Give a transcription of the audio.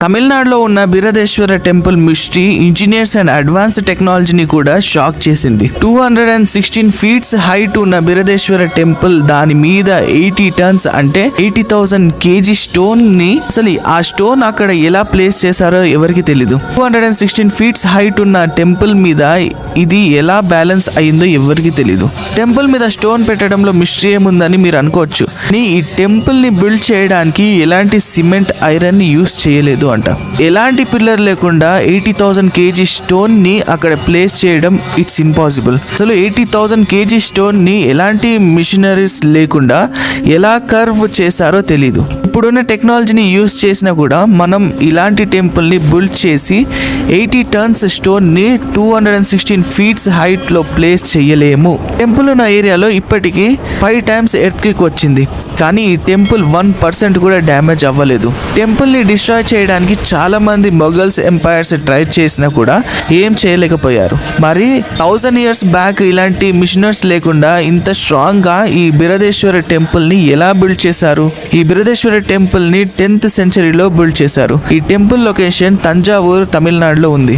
తమిళనాడులో ఉన్న Brihadeeswara temple mystery engineers and advanced టెక్నాలజీని కూడా షాక్ చేసింది. 216 ఫీట్స్ హైట్ ఉన్న బిరదేశ్వర టెంపుల్ దాని మీద 80 టన్స్ అంటే 80,000 kg స్టోన్ ని అసలు ఆ స్టోన్ అక్కడ ఎలా ప్లేస్ చేశారో ఎవరికి తెలీదు. 216 ఫీట్స్ హైట్ ఉన్న టెంపుల్ మీద ఇది ఎలా బ్యాలెన్స్ అయిందో ఎవరికి తెలీదు. టెంపుల్ మీద స్టోన్ పెట్టడంలో మిస్టరీ ఏముందని మీరు అనుకోవచ్చు. ఈ టెంపుల్ ని బిల్డ్ చేయడానికి ఎలాంటి సిమెంట్ ఐరన్ ని యూస్ చేయలేదు అంట. ఎలాంటి పిల్లర్ లేకుండా 80,000 kg స్టోన్ ని అక్కడ ప్లేస్ చేయడం ఇట్స్ ఇంపాసిబుల్. అసలు 80,000 kg స్టోన్ ని ఎలాంటి మిషనరీస్ లేకుండా ఎలా కర్వ్ చేశారో తెలీదు. ఇప్పుడున్న టెక్నాలజీని యూస్ చేసినా కూడా మనం ఇలాంటి టెంపుల్ ని బిల్డ్ చేసి 80 టన్స్ స్టోన్ ని 216 ఫీట్స్ హైట్ లో ప్లేస్ చేయలేము. టెంపుల్ ఉన్న ఏరియాలో ఇప్పటికీ 5 times ఎర్త్క్వేక్ వచ్చింది, కానీ ఈ టెంపుల్ 1% కూడా డ్యామేజ్ అవ్వలేదు. టెంపుల్ ని డిస్ట్రాయ్ చేయడానికి చాలా మంది మొఘల్స్ ఎంపైర్స్ ట్రై చేసినా కూడా ఏం చేయలేకపోయారు. మరి 1000 years బ్యాక్ ఇలాంటి మిషనర్స్ లేకుండా ఇంత స్ట్రాంగ్ గా ఈ బిరదేశ్వర టెంపుల్ ని ఎలా బిల్డ్ చేశారు? ఈ బిరదేశ్వర టెంపుల్ ని 10th century బిల్డ్ చేశారు. ఈ టెంపుల్ లొకేషన్ తంజావూరు, తమిళనాడులో ఉంది.